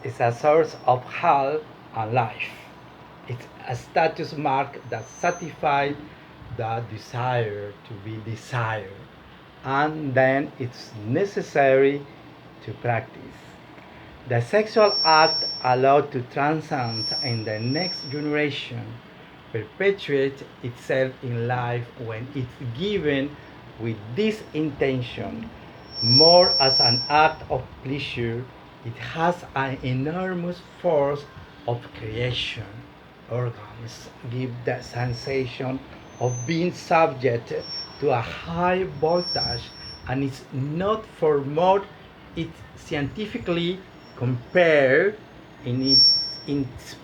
is a source of health and life. It's a status mark that satisfies the desire to be desired, and then it's necessary to practice. The sexual act allowed to transcend in the next generation perpetuates itself in life when it's given with this intention. More as an act of pleasure, it has an enormous force of creation. Organs give the sensation of being subject to a high voltage, and it's not for more it's scientifically compared in its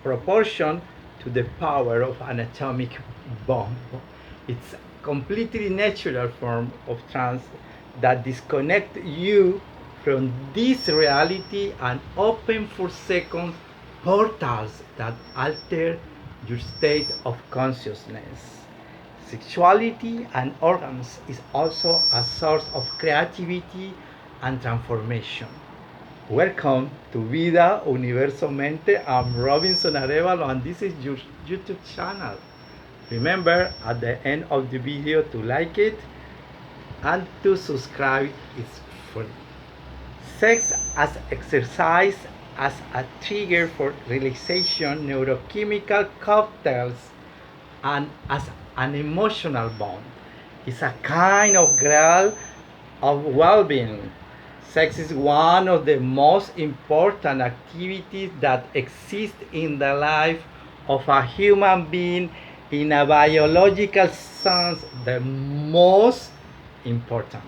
proportion to the power of an atomic bomb. It's a completely natural form of trance that disconnects you from this reality and open for seconds portals that alter your state of consciousness. Sexuality and organs is also a source of creativity and transformation. Welcome to Vida Universo Mente. I'm Robinson Arévalo and this is your YouTube channel. Remember at the end of the video to like it and to subscribe. It's free. Sex as exercise as a trigger for relaxation, neurochemical cocktails, and as an emotional bond. It's a kind of grail of well-being. Sex is one of the most important activities that exist in the life of a human being. In a biological sense, the most important.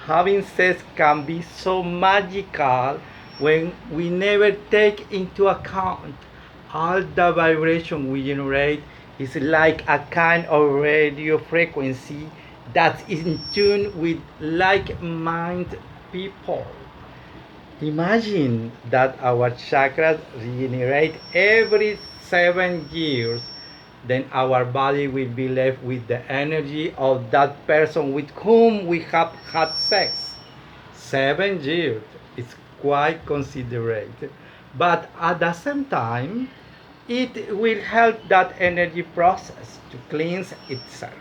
Having sex can be so magical when we never take into account all the vibration we generate is like a kind of radio frequency that's in tune with like-minded people. Imagine that our chakras regenerate every 7 years, then our body will be left with the energy of that person with whom we have had sex. 7 years is quite considerate, but at the same time, it will help that energy process to cleanse itself.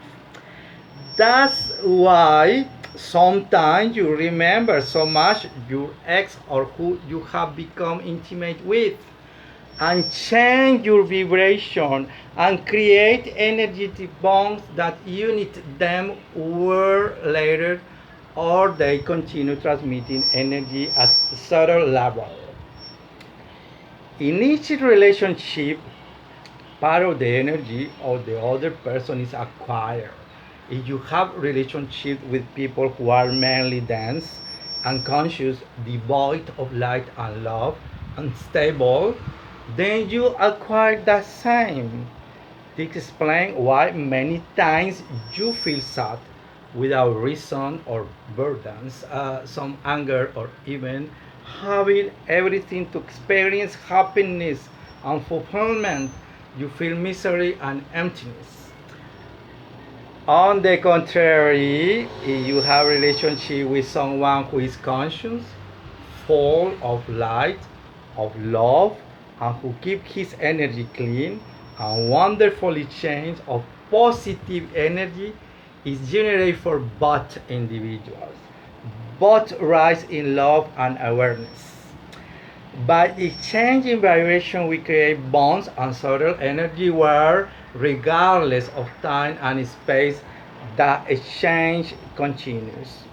That's why sometimes you remember so much your ex or who you have become intimate with and change your vibration and create energetic bonds that unite them were later or they continue transmitting energy at subtle level. In each relationship, part of the energy of the other person is acquired. If you have relationships with people who are mainly dense, unconscious, devoid of light and love, unstable, then you acquire the same. This explains why many times you feel sad without reason or burdens, some anger, or even having everything to experience happiness and fulfillment. You feel misery and emptiness. On the contrary, if you have a relationship with someone who is conscious, full of light, of love, and who keeps his energy clean and wonderfully changed of positive energy is generated for both individuals. Both rise in love and awareness. By exchanging vibration, we create bonds and subtle energy where, regardless of time and space, the exchange continues.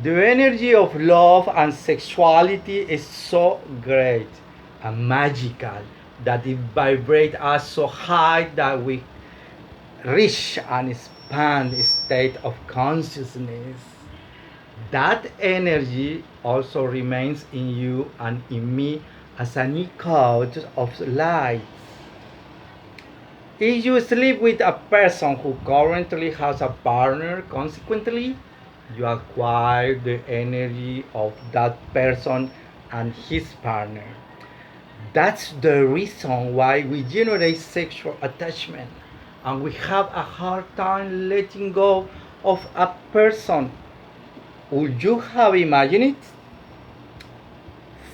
The energy of love and sexuality is so great and magical that it vibrates us so high that we reach an expand state of consciousness. That energy also remains in you and in me as an echo of light. If you sleep with a person who currently has a partner, consequently, you acquire the energy of that person and his partner. That's the reason why we generate sexual attachment and we have a hard time letting go of a person. Would you have imagined it?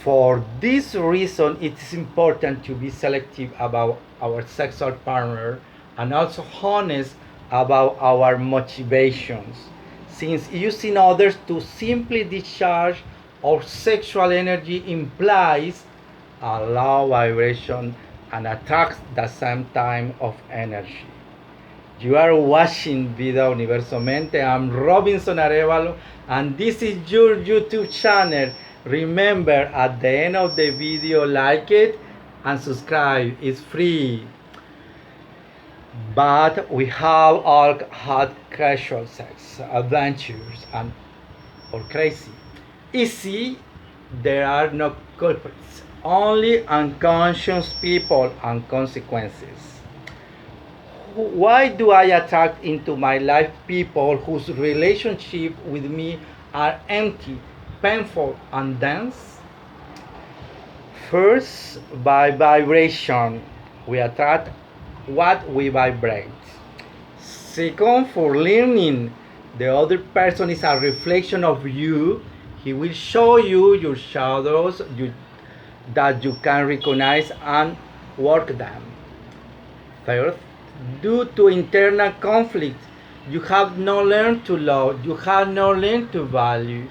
For this reason, it is important to be selective about our sexual partner and also honest about our motivations, since using others to simply discharge our sexual energy implies a low vibration and attracts the same type of energy. You are watching Vida Universo Mente. I'm Robinson Arévalo, and this is your YouTube channel. Remember, at the end of the video, like it and subscribe. It's free. But we have all had casual sex, adventures, and or crazy. Easy, there are no culprits, only unconscious people and consequences. Why do I attract into my life people whose relationship with me are empty, painful, and dense? First, by vibration, we attract what we vibrate. Second, for learning, the other person is a reflection of you. He will show you your shadows that you can recognize and work them. Third, due to internal conflict, you have not learned to love, you have not learned to value.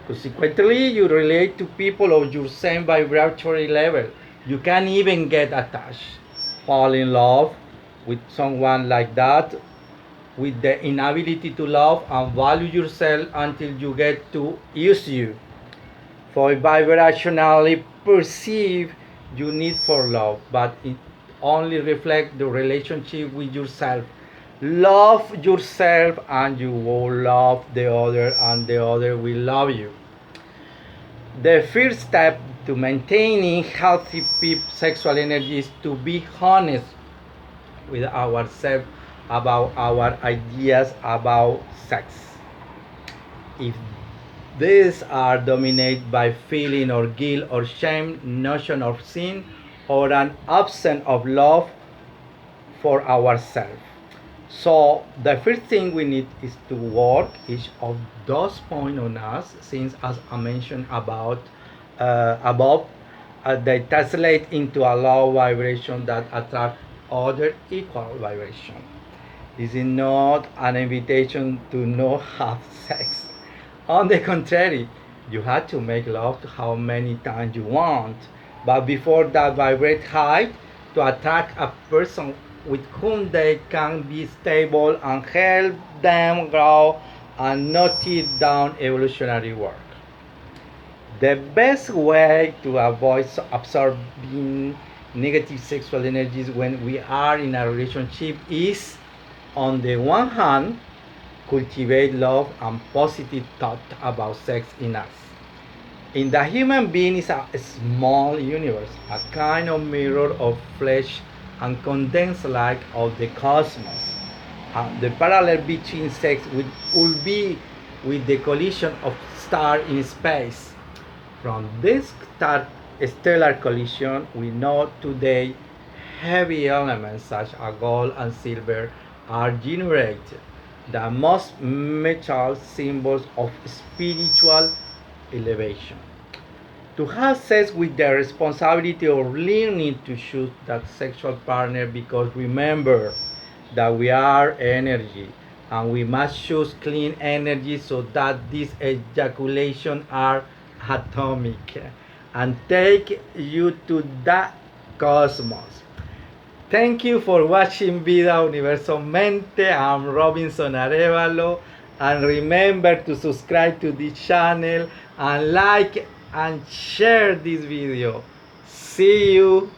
Consequently, you relate to people of your same vibratory level. You can even get attached, fall in love with someone like that, with the inability to love and value yourself until you get to use you. For vibrationally perceive you need for love, but it only reflects the relationship with yourself. Love yourself and you will love the other and the other will love you. The first step to maintaining healthy sexual energy is to be honest with ourselves about our ideas about sex. If these are dominated by feeling or guilt or shame, notion of sin, or an absence of love for ourselves. So the first thing we need is to work each of those points on us, since as I mentioned above, they translate into a low vibration that attract other equal vibration. This is not an invitation to not have sex. On the contrary, you have to make love to how many times you want. But before that, vibrate high to attract a person with whom they can be stable and help them grow and not it down evolutionary work. The best way to avoid absorbing negative sexual energies when we are in a relationship is, on the one hand, cultivate love and positive thought about sex in us. In the human being is a small universe, a kind of mirror of flesh and condensed light of the cosmos. The parallel between sex will be with the collision of stars in space. From this stellar collision, we know today heavy elements such as gold and silver are generated, the most metal symbols of spiritual elevation. To have sex with the responsibility of learning to choose that sexual partner, because remember that we are energy and we must choose clean energy so that these ejaculations are atomic and take you to the cosmos. Thank you for watching Vida Universo Mente. I'm Robinson Arévalo, and remember to subscribe to this channel and like and share this video. See you.